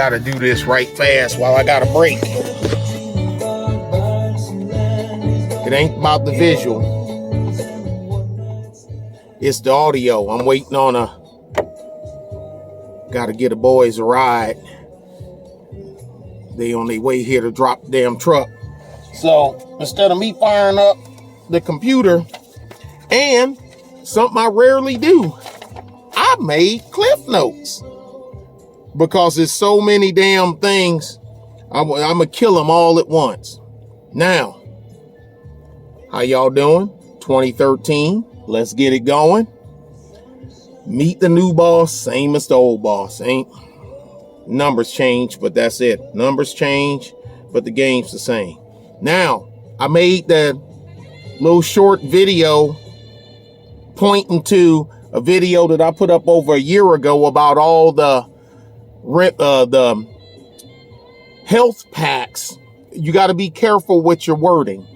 gotta do this right fast while I got a break. It ain't about the visual. It's the audio. I'm waiting on gotta get the boys a ride. They on their way here to drop the damn truck. So instead of me firing up the computer, and something I rarely do, I made Cliff Notes. Because there's so many damn things, I'm gonna kill them all at once. Now, how y'all doing? 2013, let's get it going. Meet the new boss, same as the old boss. Ain't numbers change, but that's it. Numbers change, but the game's the same. Now, I made that little short video pointing to a video that I put up over a year ago about all the health packs. You got to be careful with your wording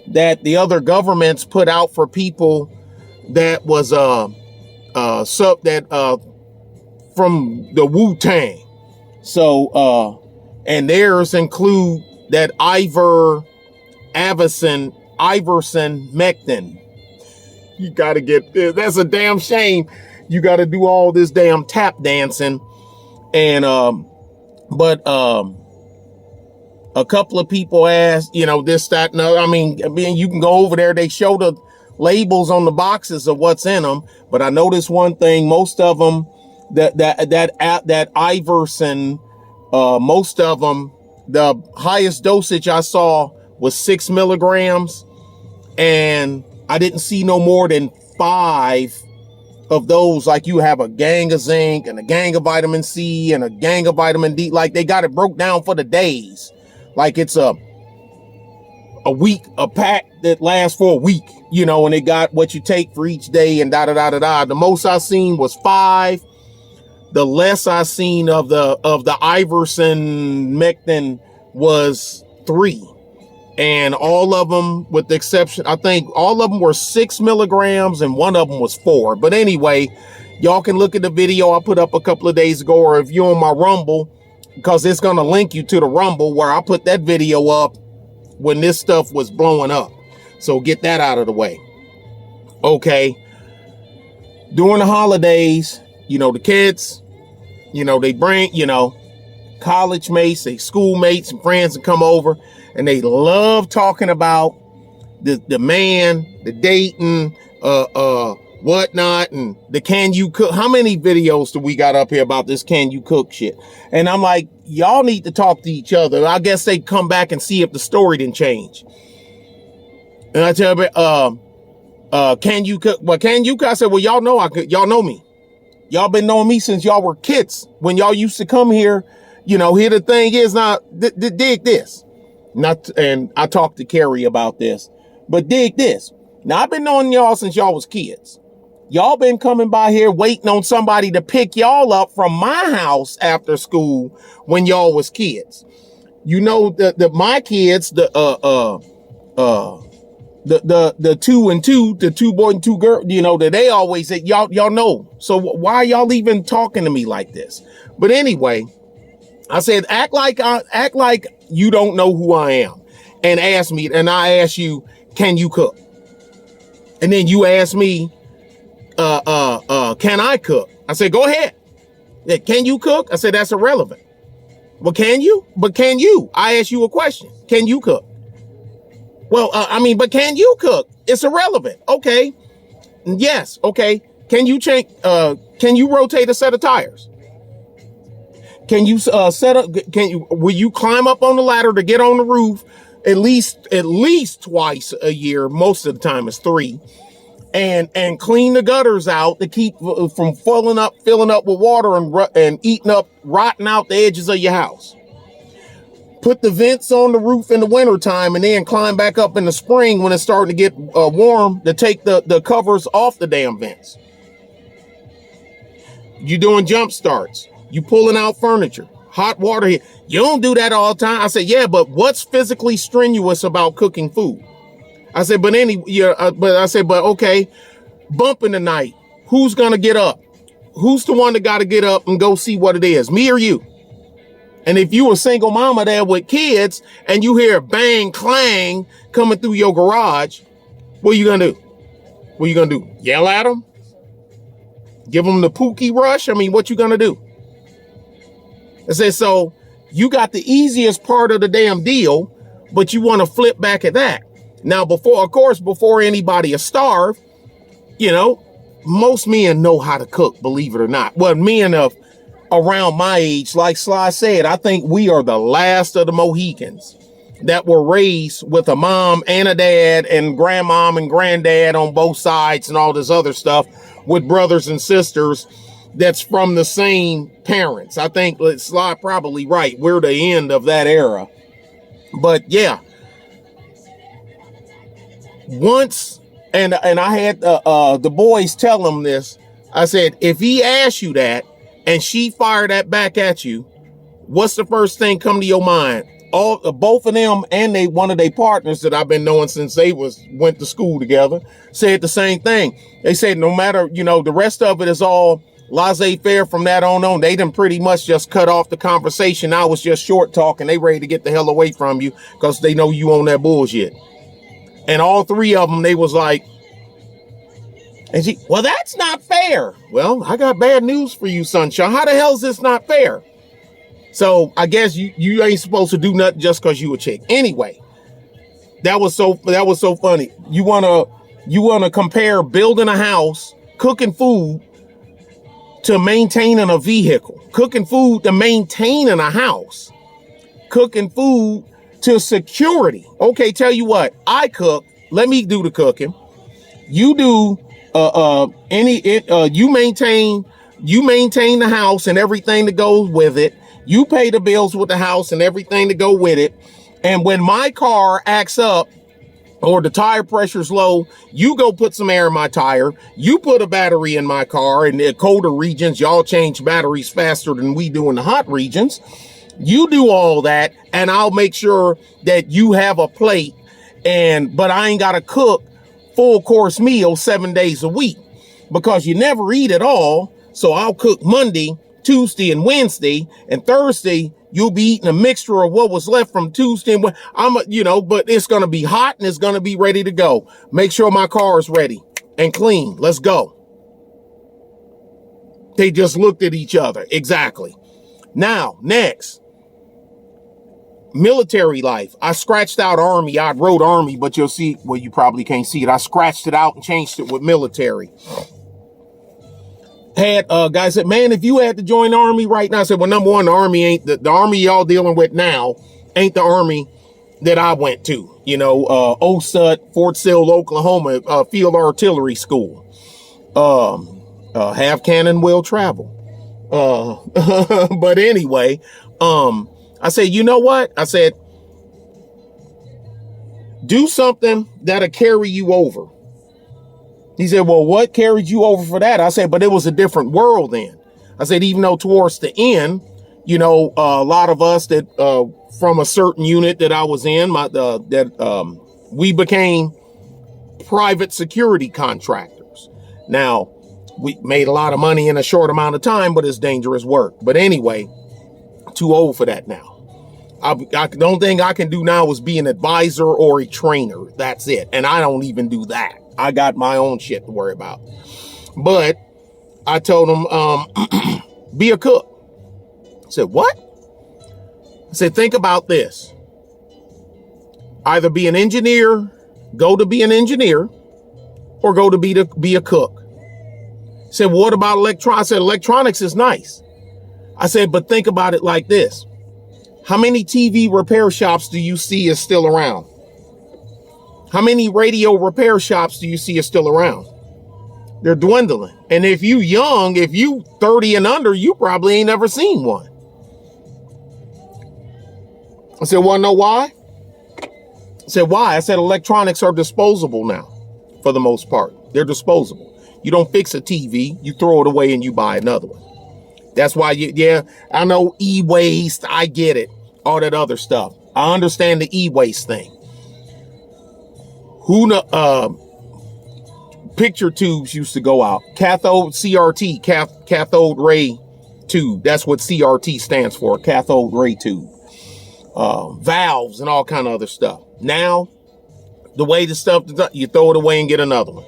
that the other governments put out for people that was from the Wu-Tang. So and theirs include that Iverson Mectin. You got to get this. That's a damn shame. You got to do all this damn tap dancing. And, but a couple of people asked, this, that, no, I mean, you can go over there. They show the labels on the boxes of what's in them. But I noticed one thing, most of them, that Iverson, most of them, the highest dosage I saw was 6 milligrams. And I didn't see no more than 5 of those. Like you have a gang of zinc and a gang of vitamin C and a gang of vitamin D. Like they got it broke down for the days. Like it's a week, a pack that lasts for a week, and it got what you take for each day and da-da-da-da-da. The most I seen was 5. The less I seen of the Iverson Mectin was 3. And all of them, with the exception, I think all of them were 6 milligrams and one of them was 4. But anyway, y'all can look at the video I put up a couple of days ago, or if you're on my Rumble, because it's going to link you to the Rumble where I put that video up when this stuff was blowing up. So get that out of the way. Okay. During the holidays, the kids, they bring, college mates, they schoolmates and friends and come over. And they love talking about the man, the dating, whatnot, and the can you cook. How many videos do we got up here about this can you cook shit? And I'm like, y'all need to talk to each other. I guess they come back and see if the story didn't change. And I tell them, can you cook? Well, can you cook? I said, well, y'all know I could. Y'all know me. Y'all been knowing me since y'all were kids. When y'all used to come here, here the thing is now, dig this. And I talked to Carrie about this, but dig this. Now I've been knowing y'all since y'all was kids. Y'all been coming by here waiting on somebody to pick y'all up from my house after school when y'all was kids. My kids, the 2 and 2, the 2 boy and 2 girl, that they always say, y'all know. So why y'all even talking to me like this? But anyway, I said, act like you don't know who I am, and ask me, and I ask you, can you cook? And then you ask me, can I cook? I said, go ahead. Yeah, can you cook? I said, that's irrelevant. Well, can you? But can you? I asked you a question. Can you cook? Well, but can you cook? It's irrelevant. Okay. Yes. Okay. Can you rotate a set of tires? Can you will you climb up on the ladder to get on the roof at least twice a year? Most of the time it's 3, and clean the gutters out to keep from filling up with water and eating up, rotting out the edges of your house. Put the vents on the roof in the wintertime and then climb back up in the spring when it's starting to get warm to take the covers off the damn vents. You doing jump starts. You pulling out furniture, hot water here. You don't do that all the time. I said, yeah, but what's physically strenuous about cooking food? I said, but okay, bump in the night. Who's going to get up? Who's the one that got to get up and go see what it is? Me or you? And if you a single mama there with kids and you hear bang, clang coming through your garage, what are you going to do? What are you going to do? Yell at them? Give them the Pookie rush? I mean, what you going to do? I said, so you got the easiest part of the damn deal, but you want to flip back at that. Now, before anybody is starved, you know, most men know how to cook, believe it or not. Well, men of around my age, like Sly said, I think we are the last of the Mohicans that were raised with a mom and a dad and grandmom and granddad on both sides and all this other stuff with brothers and sisters that's from the same parents. I think Sly probably right. We're the end of that era. But yeah, once, and I had the boys tell him this. I said, if he asks you that and she fired that back at you, what's the first thing come to your mind? Both of them and one of their partners that I've been knowing since they went to school together said the same thing. They said no matter, you know, the rest of it is all laissez-faire from that on. They done pretty much just cut off the conversation. I was just short talking. They ready to get the hell away from you because they know you on that bullshit. And all three of them, they was like, and she, well, that's not fair. Well, I got bad news for you, Sunshine. How the hell is this not fair? So I guess you ain't supposed to do nothing just because you a chick. Anyway, that was so funny. You wanna compare building a house, cooking food to maintaining a vehicle, cooking food to maintaining a house, cooking food to security. Okay, tell you what, I cook. Let me do the cooking. You do you maintain the house and everything that goes with it. You pay the bills with the house and everything that go with it. And when my car acts up or the tire pressure's low, you go put some air in my tire. You put a battery in my car. In the colder regions, y'all change batteries faster than we do in the hot regions. You do all that, and I'll make sure that you have a plate. But I ain't got to cook full course meal 7 days a week because you never eat at all. So I'll cook Monday, Tuesday, and Wednesday, and Thursday you'll be eating a mixture of what was left from Tuesday. And but it's going to be hot and it's going to be ready to go. Make sure my car is ready and clean. Let's go. They just looked at each other. Exactly. Now, next, military life. I scratched out Army. I wrote Army, but you'll see, well, you probably can't see it. I scratched it out and changed it with military. Had guy said, man, if you had to join the Army right now, I said, well, number one, the Army ain't the Army y'all dealing with now ain't the Army that I went to. You know, OSUT, Fort Sill, Oklahoma, Field Artillery School. Have cannon will travel. But anyway, I said, you know what? I said, do something that'll carry you over. He said, well, what carried you over for that? I said, but it was a different world then. I said, even though towards the end, you know, a lot of us that from a certain unit that I was in, we became private security contractors. Now, we made a lot of money in a short amount of time, but it's dangerous work. But anyway, too old for that now. The only thing I can do now is be an advisor or a trainer. That's it. And I don't even do that. I got my own shit to worry about. But I told him, be a cook. I said, what? I said, think about this. Either be an engineer, go to be an engineer, or go to be a cook. I said, well, what about electronics? I said, electronics is nice. I said, but think about it like this. How many TV repair shops do you see is still around? How many radio repair shops do you see is still around? They're dwindling. And if you young, if you 30 and under, you probably ain't never seen one. I said, wanna know why? I said, why? I said, electronics are disposable now, for the most part. They're disposable. You don't fix a TV, you throw it away and you buy another one. That's why I know e-waste, I get it, all that other stuff. I understand the e-waste thing. Picture tubes used to go out. Cathode CRT, cathode ray tube. That's what CRT stands for, cathode ray tube. Valves and all kind of other stuff. Now, the way the stuff, you throw it away and get another one.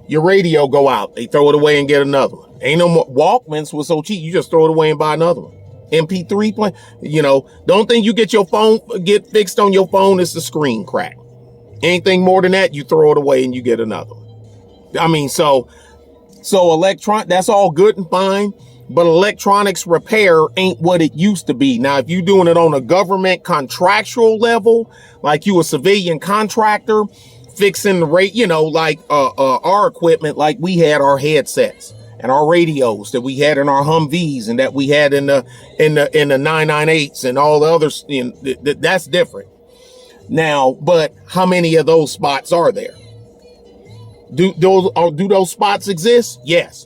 Your radio go out, they throw it away and get another one. Ain't no more. Walkmans was so cheap, you just throw it away and buy another one. MP3 play, the only thing you get fixed on your phone is the screen crack. Anything more than that, you throw it away and you get another one. I mean, so that's all good and fine, but electronics repair ain't what it used to be. Now, if you're doing it on a government contractual level, like you a civilian contractor, fixing the rate, like our equipment, like we had our headsets and our radios that we had in our Humvees and that we had in the 998s and all the others, that's different. Now, but how many of those spots are there? Do those spots exist? Yes.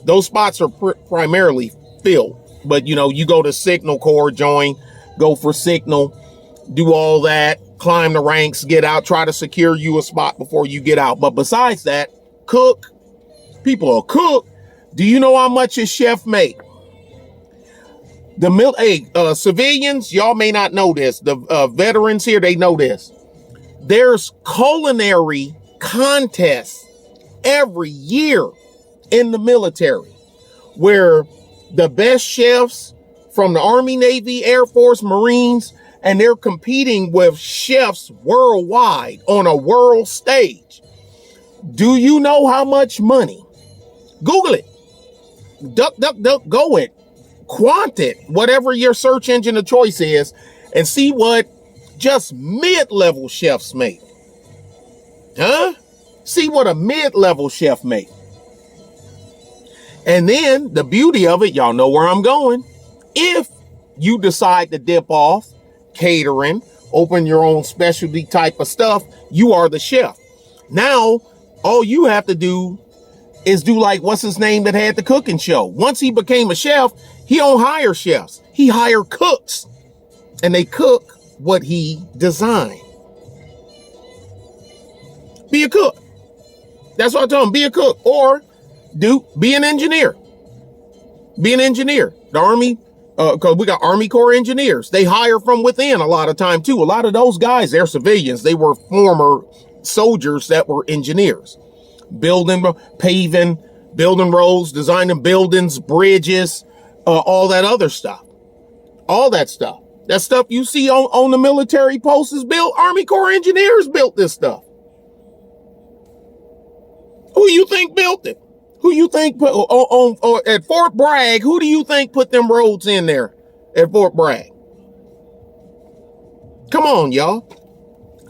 Those spots are primarily filled, but you go to Signal Corps, go for Signal, do all that, climb the ranks, get out, try to secure you a spot before you get out. But besides that, people are cook. Do you know how much a chef make? Civilians, y'all may not know this. The veterans here, they know this. There's culinary contests every year in the military where the best chefs from the Army, Navy, Air Force, Marines, and they're competing with chefs worldwide on a world stage. Do you know how much money? Google it. Duck, go it. Quant it, whatever your search engine of choice is, and see what just mid-level chefs make. Huh? See what a mid-level chef make. And then the beauty of it, y'all know where I'm going. If you decide to dip off catering, open your own specialty type of stuff, you are the chef. Now, all you have to do is do like, what's his name that had the cooking show? Once he became a chef, he don't hire chefs. He hire cooks. And they cook what he designed. Be a cook. That's what I told him. Be a cook. Or be an engineer. Be an engineer. The Army, because we got Army Corps engineers. They hire from within a lot of time too. A lot of those guys, they're civilians. They were former soldiers that were engineers. Building, paving, building roads, designing buildings, bridges, all that other stuff. All that stuff. That stuff you see on the military posts is built. Army Corps engineers built this stuff. Who you think built it? Who you think put at Fort Bragg? Who do you think put them roads in there at Fort Bragg? Come on, y'all.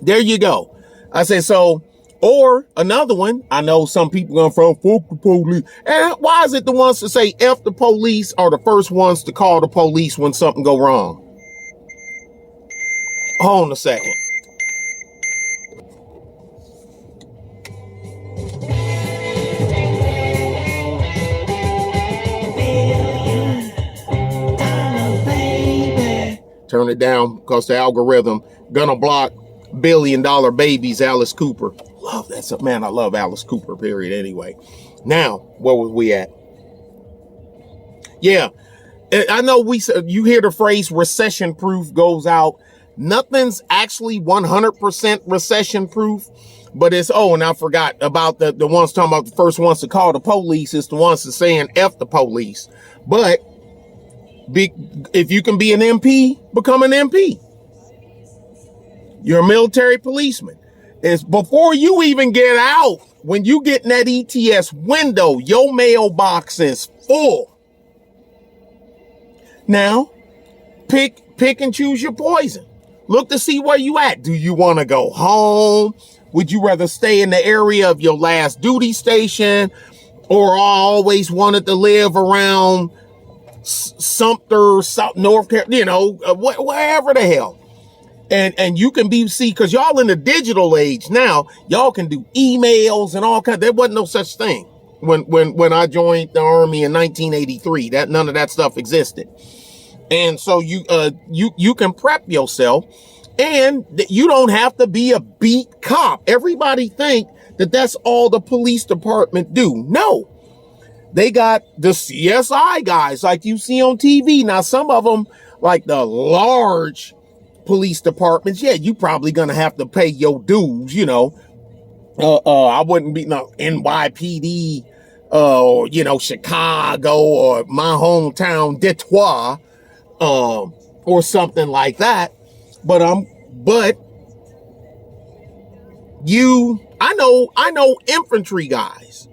There you go. I say so. Or another one, I know some people going from fuck the police. And why is it the ones to say F the police are the first ones to call the police when something go wrong? Hold on a second. Turn it down because the algorithm gonna block $1 billion babies, Alice Cooper. Love that. Man, I love Alice Cooper, period. Anyway, now, where was we at? Yeah, I know you hear the phrase recession proof goes out. Nothing's actually 100% recession proof, but and I forgot about the ones talking about the first ones to call the police. It's the ones that saying F the police. But if you can be an MP, become an MP. You're a military policeman. It's before you even get out, when you get in that ETS window, your mailbox is full. Now, pick and choose your poison. Look to see where you at. Do you want to go home? Would you rather stay in the area of your last duty station? Or I always wanted to live around Sumter, South North Carolina, wherever the hell. And you can because y'all in the digital age now, y'all can do emails and all kinds. There wasn't no such thing when I joined the Army in 1983. That none of that stuff existed. And so you can prep yourself, and you don't have to be a beat cop. Everybody think that that's all the police department do. No, They got the CSI guys like you see on TV. Now, some of them, like the large police departments, yeah, you probably gonna have to pay your dues, you know. I wouldn't be no NYPD, you know, Chicago or my hometown Detroit, or something like that. But I know infantry guys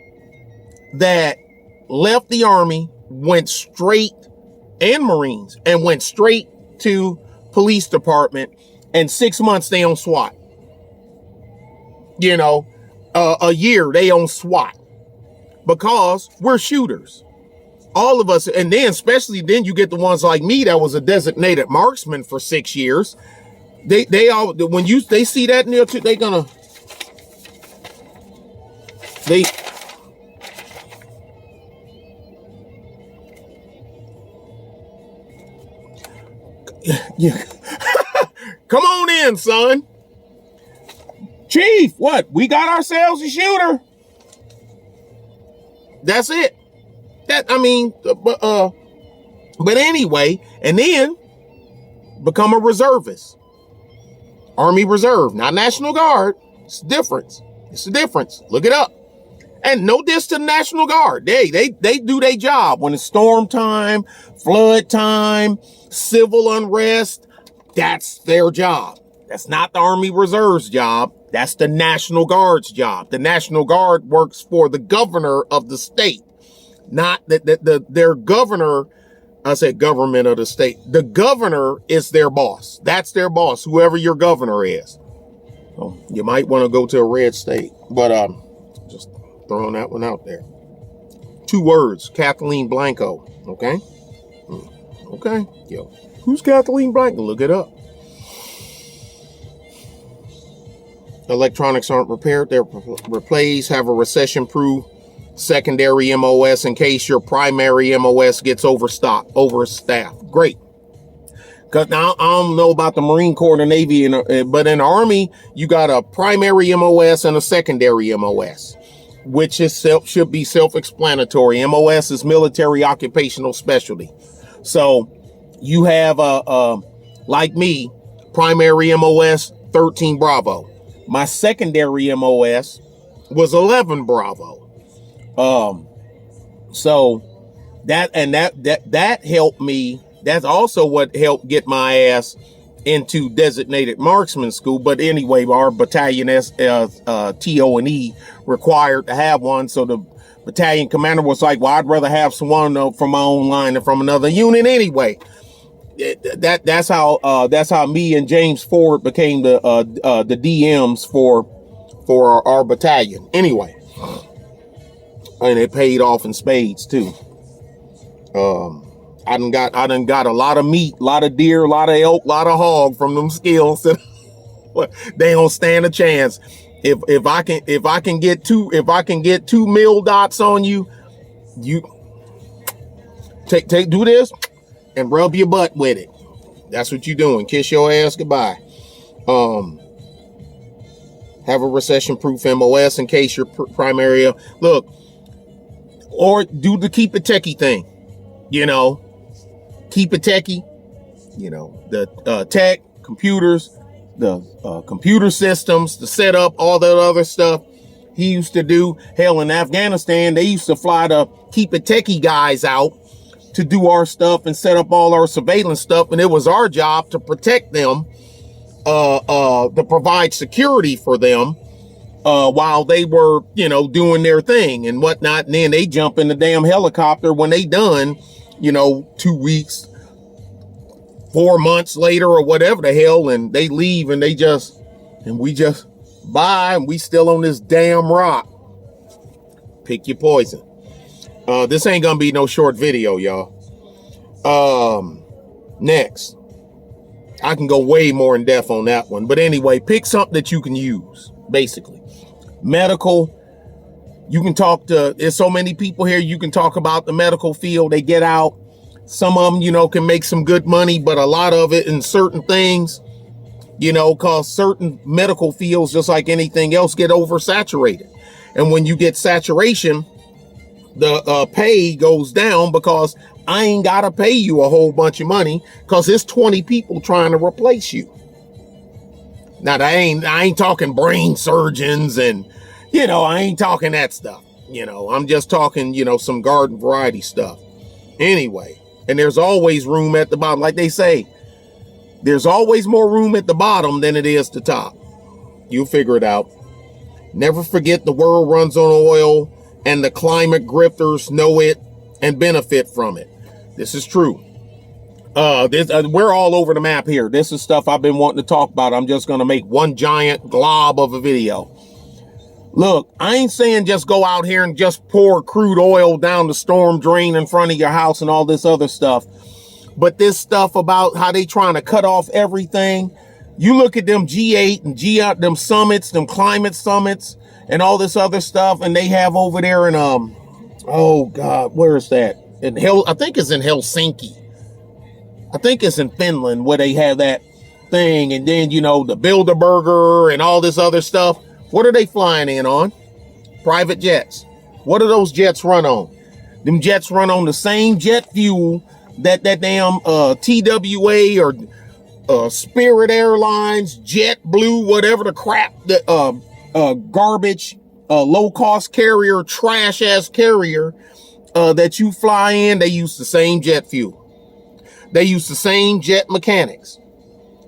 that left the Army, went straight, and Marines, and went straight to police department, and 6 months they on SWAT. You know, a year they on SWAT, because we're shooters. All of us, and then especially then you get the ones like me that was a designated marksman for 6 years. They all, when they see that near to, they yeah. Come on in, son. Chief, what? We got ourselves a shooter. That's it. But anyway, and then become a reservist. Army Reserve, not National Guard. It's a difference. It's a difference. Look it up. And no diss to the National Guard. They do their job when it's storm time, flood time, civil unrest. That's their job. That's not the Army Reserve's job. That's the National Guard's job. The National Guard works for the governor of the state, not their governor. I said government of the state. The governor is their boss. That's their boss, whoever your governor is. So you might want to go to a red state, but just throwing that one out there. 2 words, Kathleen Blanco. Okay. Okay. Yo, who's Kathleen Blanco? Look it up. Electronics aren't repaired. They're replaced. Have a recession-proof secondary MOS in case your primary MOS gets overstaffed. Great. Because now I don't know about the Marine Corps and the Navy, but in the Army, you got a primary MOS and a secondary MOS, which should be self-explanatory. MOS is military occupational specialty. So you have, like me, primary MOS, 13 Bravo. My secondary MOS was 11 Bravo. So that helped me. That's also what helped get my ass into designated marksman school. But anyway, our battalion TO&E required to have one. So the battalion commander was like, well, I'd rather have someone from my own line than from another unit anyway. That's how me and James Ford became the DMs for our battalion. Anyway. And it paid off in spades too. I done got a lot of meat, a lot of deer, a lot of elk, a lot of hog from them skills. They don't stand a chance. If I can get two mil dots on you, you do this and rub your butt with it. That's what you're doing. Kiss your ass goodbye. Have a recession-proof MOS in case your primary look. Or do the keep it techie thing, you know, keep it techie, you know, the tech, computers, the computer systems, the setup, all that other stuff he used to do. Hell, in Afghanistan, they used to fly the keep it techie guys out to do our stuff and set up all our surveillance stuff. And it was our job to protect them, to provide security for them. While they were, you know, doing their thing and whatnot. And then they jump in the damn helicopter when they done, you know, 2 weeks, 4 months later or whatever the hell. And they leave and we just bye. And we still on this damn rock. Pick your poison. This ain't gonna be no short video, y'all. Next. I can go way more in depth on that one. But anyway, pick something that you can use, basically. Medical, you can talk to, there's so many people here, you can talk about the medical field. They get out. Some of them, you know, can make some good money, but a lot of it in certain things, you know, cause certain medical fields, just like anything else, get oversaturated. And when you get saturation, the pay goes down because I ain't got to pay you a whole bunch of money because there's 20 people trying to replace you. Now, I ain't talking brain surgeons and, I ain't talking that stuff. I'm just talking, some garden variety stuff. Anyway, and there's always room at the bottom. Like they say, there's always more room at the bottom than it is the top. You'll figure it out. Never forget the world runs on oil and the climate grifters know it and benefit from it. This is true. We're all over the map here. This is stuff I've been wanting to talk about. I'm just going to make one giant glob of a video. Look, I ain't saying just go out here and just pour crude oil down the storm drain in front of your house and all this other stuff. But this stuff about how they trying to cut off everything. You look at them G8 and them summits, them climate summits and all this other stuff. And they have over there in, oh God, where is that? I think it's in Helsinki. I think it's in Finland where they have that thing. And then, the Bilderberger and all this other stuff. What are they flying in on? Private jets. What do those jets run on? Them jets run on the same jet fuel that damn TWA or Spirit Airlines, JetBlue, whatever the crap, that garbage, low-cost carrier, trash-ass carrier that you fly in, they use the same jet fuel. They use the same jet mechanics.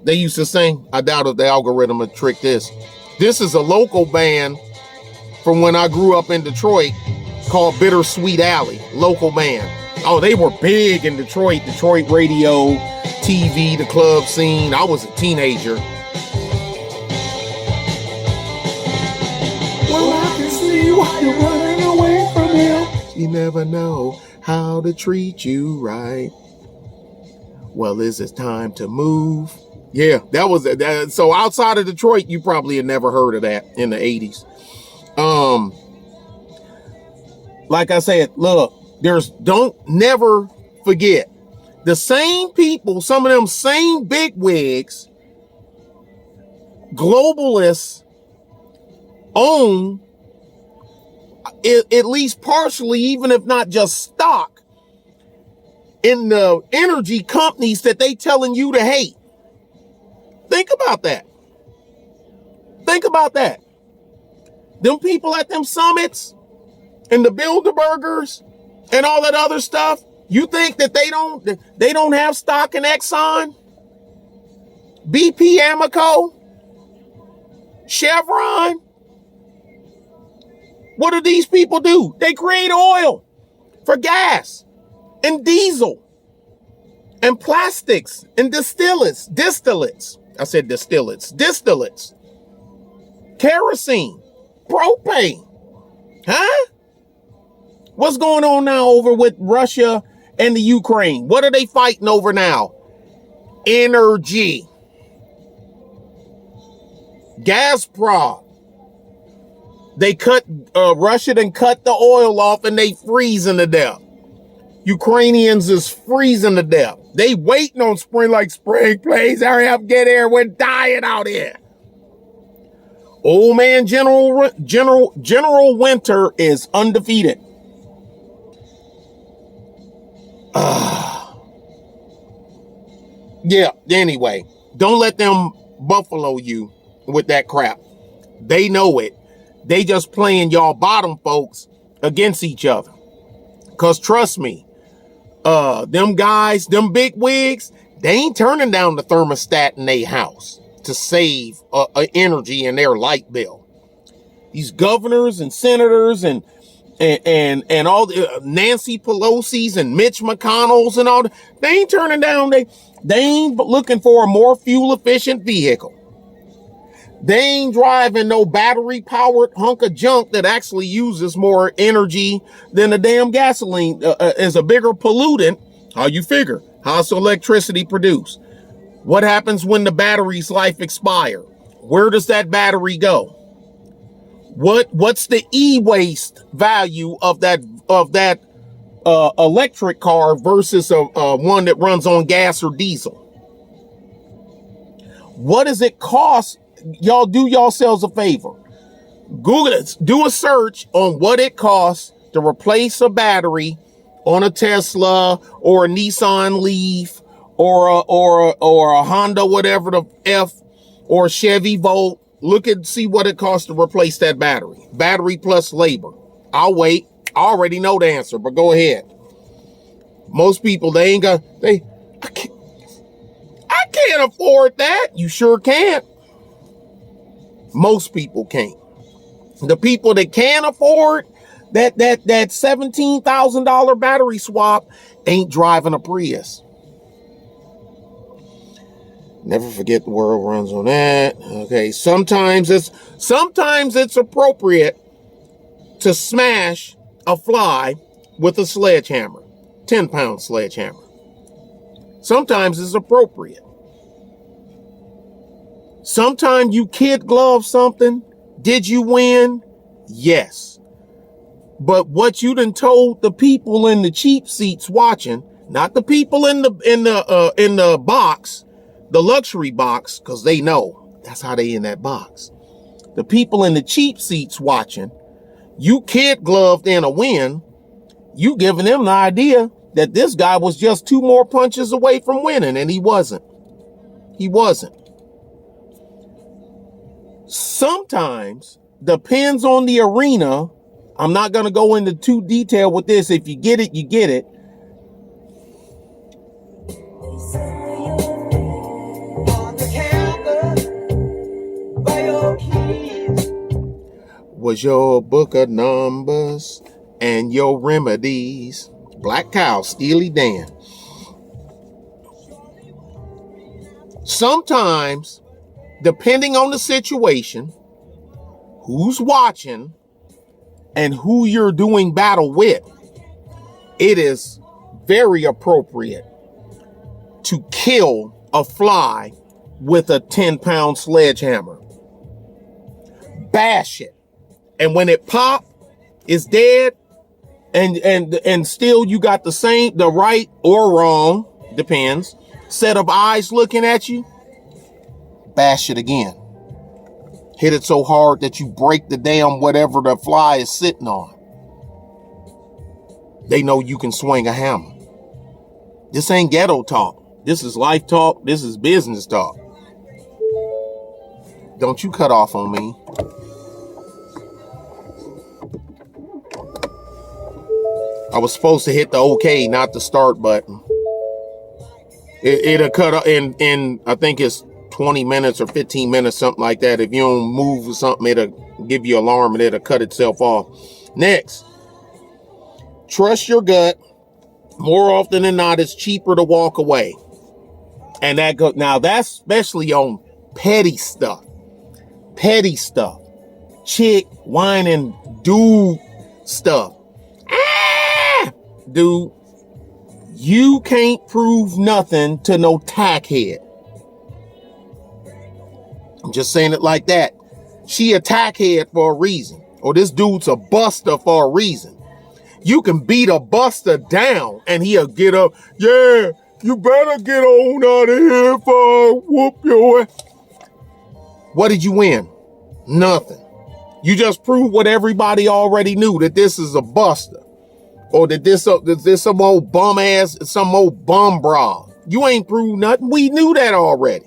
They use the same, I doubt if the algorithm would trick this. This is a local band from when I grew up in Detroit called Bittersweet Alley, local band. Oh, they were big in Detroit radio, TV, the club scene. I was a teenager. Well, I can see why you're running away from him. You never know how to treat you right. Well, is it time to move? Yeah, that was that. So outside of Detroit, you probably had never heard of that in the 80s. Like I said, look, never forget the same people, some of them same bigwigs, globalists own at least partially, even if not just stock, in the energy companies that they telling you to hate. Think about that. Think about that. Them people at them summits and the Bilderbergers and all that other stuff, you think that they don't have stock in Exxon, BP, Amoco, Chevron? What do these people do? They create oil for gas and diesel and plastics and distillates. I said distillates, kerosene, propane. Huh? What's going on now over with Russia and the Ukraine? What are they fighting over now? Energy. Gazprom. They Russia done cut the oil off and they freezing to death. Ukrainians is freezing to death. They waiting on spring like spring, please hurry up, get here. We're dying out here. Old man General Winter is undefeated. Yeah, anyway, don't let them buffalo you with that crap. They know it. They just playing y'all bottom folks against each other. Cause trust me, them guys, them big wigs, they ain't turning down the thermostat in their house to save energy in their light bill. These governors and senators and all the Nancy Pelosi's and Mitch McConnell's and all, they ain't turning down. They ain't looking for a more fuel efficient vehicle. They ain't driving no battery powered hunk of junk that actually uses more energy than a damn gasoline, is a bigger pollutant. How you figure? How's electricity produced? What happens when the battery's life expire? Where does that battery go? What's the e-waste value of that electric car versus a one that runs on gas or diesel? What does it cost? Y'all do yourselves a favor. Google it. Do a search on what it costs to to replace a battery on a Tesla or a Nissan Leaf or a Honda, whatever the F, or Chevy Volt, see what it costs to replace that battery. Battery plus labor. I'll wait. I already know the answer, but go ahead. Most people, I can't afford that. You sure can't. Most people can't. The people that can afford that $17,000 battery swap ain't driving a Prius. Never forget the world runs on that. Okay, sometimes it's appropriate to smash a fly with a sledgehammer, 10-pound sledgehammer. Sometimes it's appropriate. Sometimes you kid glove something. Did you win? Yes. But what you done told the people in the cheap seats watching, not the people in the box, the luxury box, because they know that's how they in that box. The people in the cheap seats watching, you kid gloved in a win. You giving them the idea that this guy was just 2 more punches away from winning, and he wasn't. He wasn't. Sometimes, depends on the arena. I'm not going to go into too detail with this. If you get it, you get it. Was your book of numbers and your remedies. Black Cow, Steely Dan. Sometimes, depending on the situation, who's watching, and who you're doing battle with, it is very appropriate to kill a fly with a 10-pound sledgehammer. Bash it. And when it pop, it's dead, and still you got the right or wrong, depends, set of eyes looking at you, bash it again. Hit it so hard that you break the damn whatever the fly is sitting on. They know you can swing a hammer. This ain't ghetto talk. This is life talk. This is business talk. Don't you cut off on me. I was supposed to hit the okay, not the start button. It'll cut in I think it's 20 minutes or 15 minutes, something like that. If you don't move or something, it'll give you an alarm and it'll cut itself off. Next, trust your gut. More often than not, it's cheaper to walk away. And now that's especially on petty stuff. Petty stuff. Chick, whining, dude stuff. Dude, you can't prove nothing to no tackhead. I'm just saying it like that. She a tackhead for a reason. Or this dude's a buster for a reason. You can beat a buster down and he'll get up. Yeah, you better get on out of here if I whoop your ass. What did you win? Nothing. You just proved what everybody already knew, that this is a buster. Or that this some old bum ass, some old bum bra. You ain't proved nothing. We knew that already.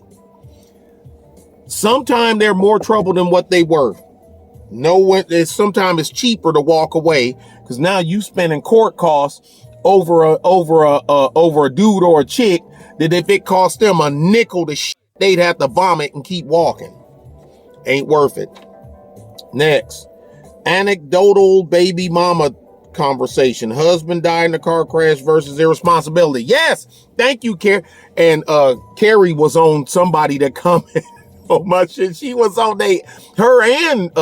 Sometimes they're more trouble than what they worth. Sometimes it's cheaper to walk away because now you spending court costs over a dude or a chick that if it cost them a nickel to shit, they'd have to vomit and keep walking. Ain't worth it. Next, anecdotal baby mama conversation. Husband died in a car crash versus irresponsibility. Yes, thank you, Carrie. And Carrie was on somebody that commented on my shit. She was on her and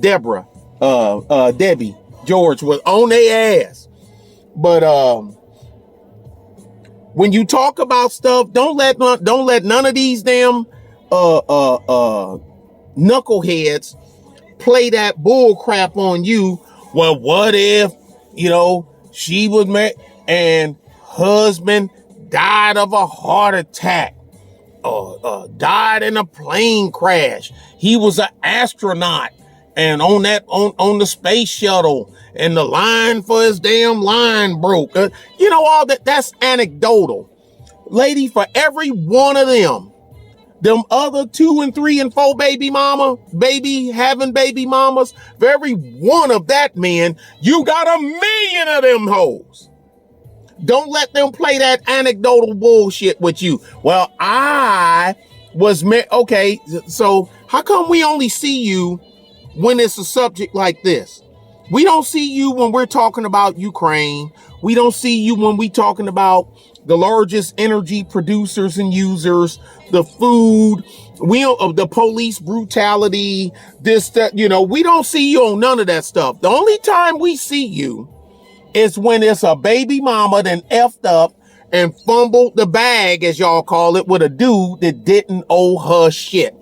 Deborah, Debbie George was on their ass. But when you talk about stuff, don't let none of these damn knuckleheads play that bull crap on you. Well, what if, she was married and husband died of a heart attack, died in a plane crash. He was an astronaut and on the space shuttle, and the line for his damn line broke. All that's anecdotal. Lady, for every one of them other 2 and 3 and 4 having baby mamas, for every one of that man, you got 1,000,000 of them hoes. Don't let them play that anecdotal bullshit with you. Well, I was okay, so how come we only see you when it's a subject like this? We don't see you when we're talking about Ukraine. We don't see you when we talking about the largest energy producers and users, the food, the police brutality, we don't see you on none of that stuff. The only time we see you is when it's a baby mama that effed up and fumbled the bag, as y'all call it, with a dude that didn't owe her shit.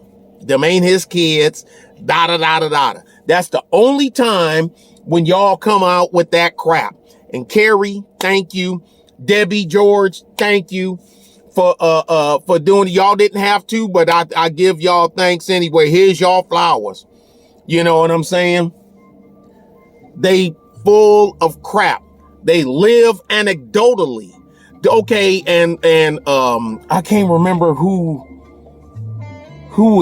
Them ain't his kids, da-da-da-da-da. That's the only time when y'all come out with that crap. And Carrie, thank you. Debbie George, thank you for doing it. Y'all didn't have to, but I give y'all thanks anyway. Here's y'all flowers. You know what I'm saying? They full of crap. They live anecdotally. Okay, and I can't remember who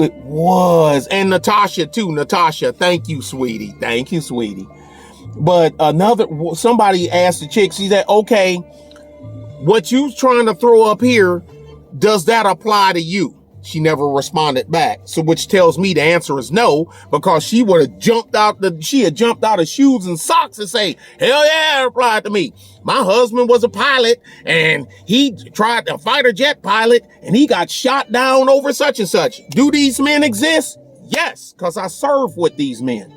it was. And Natasha too. Natasha, thank you, sweetie. Thank you, sweetie. But somebody asked the chick, she said, okay, what you trying to throw up here, does that apply to you? She never responded back. So which tells me the answer is no, because she would have jumped out of shoes and socks and say, hell yeah, it applied to me. My husband was a pilot and he tried to fighter jet pilot and he got shot down over such and such. Do these men exist? Yes, because I serve with these men.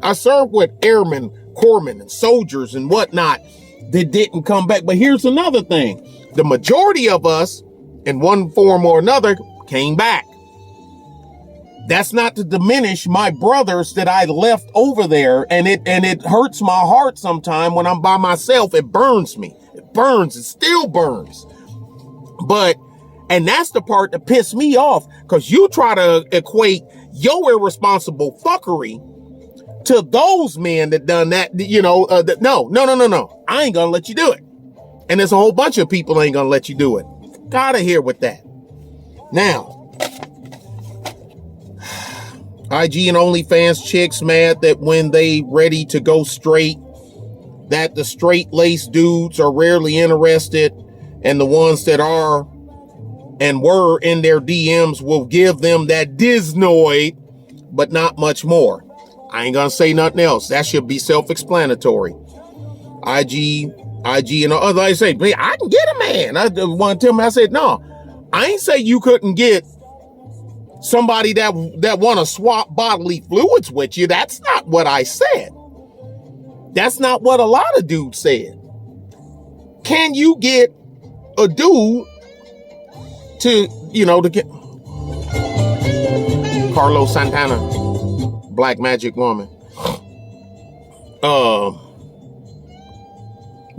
I serve with airmen, corpsmen, and soldiers and whatnot that didn't come back. But here's another thing. The majority of us, in one form or another, came back. That's not to diminish my brothers that I left over there. And it hurts my heart sometimes when I'm by myself. It burns me. It burns. It still burns. And that's the part that pissed me off, because you try to equate your irresponsible fuckery to those men that done that, no. I ain't gonna let you do it. And there's a whole bunch of people ain't gonna let you do it. Out of here with that. Now, IG and OnlyFans chicks mad that when they ready to go straight, that the straight-laced dudes are rarely interested, and the ones that are and were in their DMs will give them that Disnoid, but not much more. I ain't gonna say nothing else. That should be self-explanatory. IG, and like I say, I can get a man. I want to tell me, I said, no, I ain't say you couldn't get somebody that want to swap bodily fluids with you. That's not what I said. That's not what a lot of dudes said. Can you get a dude to get Carlos Santana, Black Magic Woman?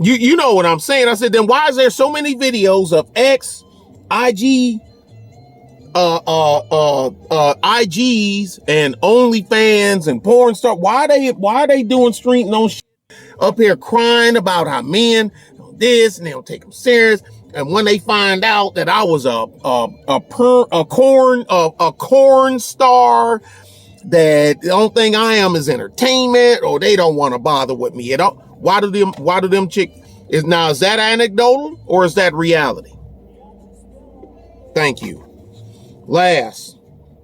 You know what I'm saying? I said, then why is there so many videos of IG, IGs and OnlyFans and porn stars? Why are they doing streaming on shit up here crying about how men this and they don't take them serious? And when they find out that I was a corn star, that the only thing I am is entertainment, or they don't want to bother with me at all. Why do them chicks is that anecdotal or is that reality? Thank you. Last,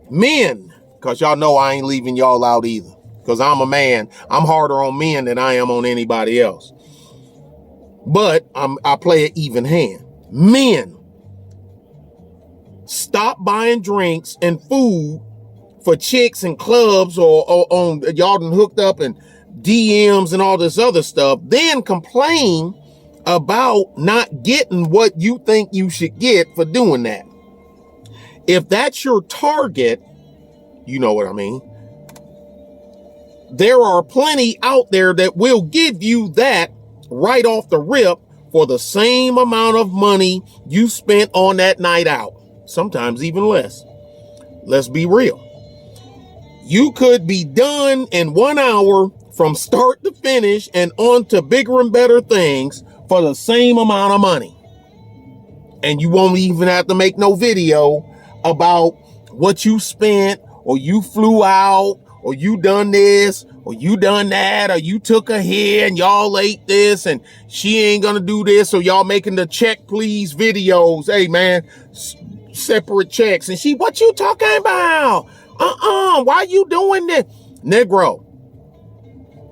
men, because y'all know I ain't leaving y'all out either, because I'm a man. I'm harder on men than I am on anybody else. But I play an even hand. Men, stop buying drinks and food for chicks and clubs or on y'all done hooked up and DMs and all this other stuff, then complain about not getting what you think you should get for doing that. If that's your target, you know what I mean. There are plenty out there that will give you that right off the rip for the same amount of money you spent on that night out. Sometimes even less. Let's be real. You could be done in 1 hour from start to finish and on to bigger and better things for the same amount of money. And you won't even have to make no video about what you spent, or you flew out, or you done this, or you done that, or you took her here and y'all ate this and she ain't gonna do this, so y'all making the check please videos. Hey man, separate checks. And she, what you talking about? Why you doing this? Negro.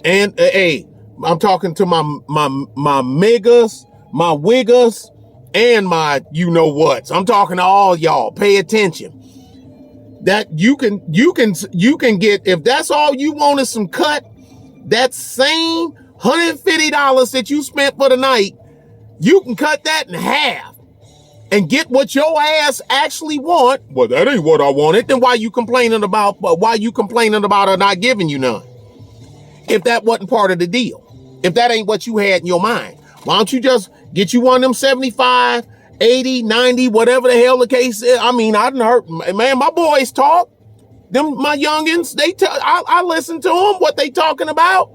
And hey, I'm talking to my niggas, my wiggers, and my you know what's. I'm talking to all y'all. Pay attention. That you can get, if that's all you want is some cut, that same $150 that you spent for the night, you can cut that in half and get what your ass actually want. Well, that ain't what I wanted. Then why you complaining about her not giving you none? If that wasn't part of the deal, if that ain't what you had in your mind, why don't you just get you one of them 75, 80, 90, whatever the hell the case is. I mean, I done heard, man, my boys talk. Them, my youngins, I listen to them, what they talking about.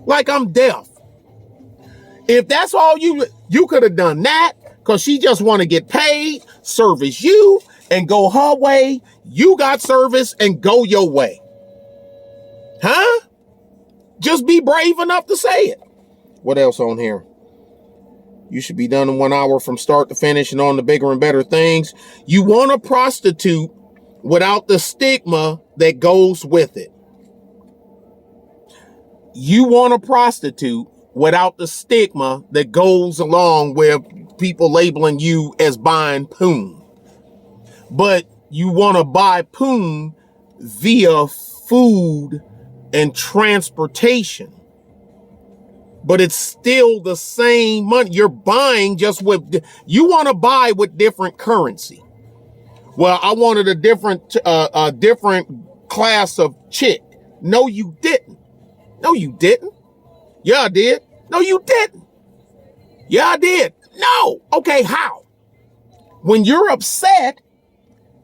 Like I'm deaf. If that's all you could have done that, because she just want to get paid, service you, and go her way. You got service and go your way. Huh? Just be brave enough to say it. What else on here? You should be done in 1 hour from start to finish and on the bigger and better things. You want a prostitute without the stigma that goes with it. You want a prostitute without the stigma that goes along with people labeling you as buying poon. But you want to buy poon via food and transportation. But it's still the same money. You're buying just with, you want to buy with different currency. Well, I wanted a different class of chick. No, you didn't. No, you didn't. Yeah, I did. No, you didn't. Yeah, I did. No. Okay, how? When you're upset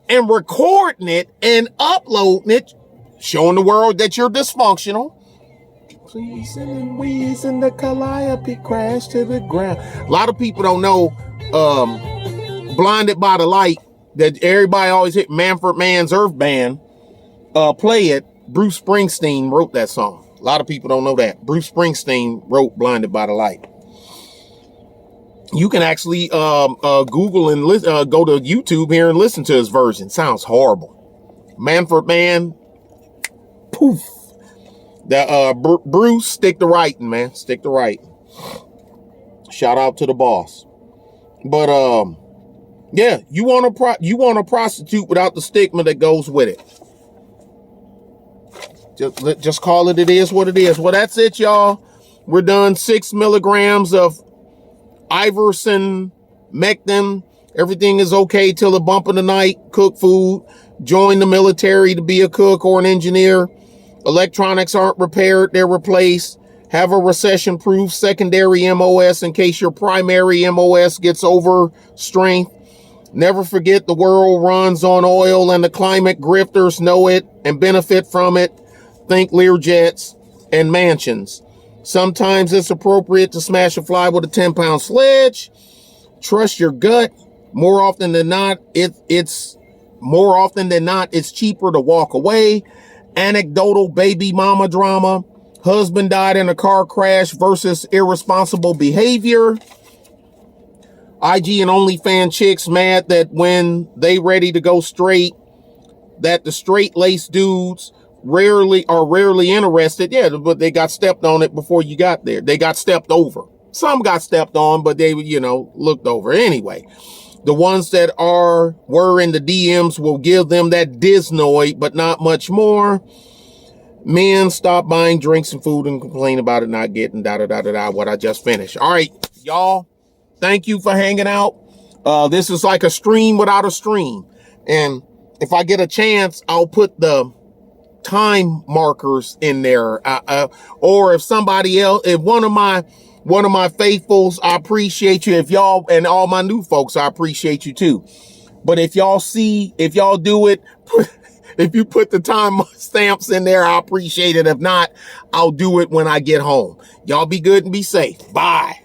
and recording it and uploading it, showing the world that you're dysfunctional, pleasing and wheezing, the calliope crash to the ground. A lot of people don't know Blinded by the Light, that everybody always hit Manfred Mann's Earth Band, play it. Bruce Springsteen wrote that song. A lot of people don't know that. Bruce Springsteen wrote Blinded by the Light. You can actually Google and go to YouTube here and listen to his version. Sounds horrible. Manfred Mann, poof. That Bruce, stick to writing, man. Stick to writing. Shout out to the boss. But yeah, you want a prostitute without the stigma that goes with it. Just call it is what it is. Well, that's it, y'all. We're done. 6 milligrams of ivermectin. Everything is okay till the bump of the night. Cook food. Join the military to be a cook or an engineer. Electronics aren't repaired, they're replaced. Have a recession-proof secondary MOS in case your primary MOS gets over strength. Never forget the world runs on oil and the climate grifters know it and benefit from it. Think Learjets and mansions. Sometimes it's appropriate to smash a fly with a 10-pound sledge. Trust your gut. More often than not, it's cheaper to walk away. Anecdotal baby mama drama. Husband died in a car crash versus irresponsible behavior. IG and OnlyFans chicks mad that when they ready to go straight, that the straight-laced dudes rarely interested. Yeah, but they got stepped on it before you got there. They got stepped over. Some got stepped on, but they, looked over. Anyway, the ones that were in the DMs will give them that Disnoid, but not much more. Men, stop buying drinks and food and complain about it not getting what I just finished. All right, y'all. Thank you for hanging out. This is like a stream without a stream. And if I get a chance, I'll put the time markers in there. Or if somebody else, if one of my faithfuls, I appreciate you. If y'all, and all my new folks, I appreciate you too. But if y'all do it, If you put the time stamps in there, I appreciate it. If not, I'll do it when I get home. Y'all be good and be safe. Bye.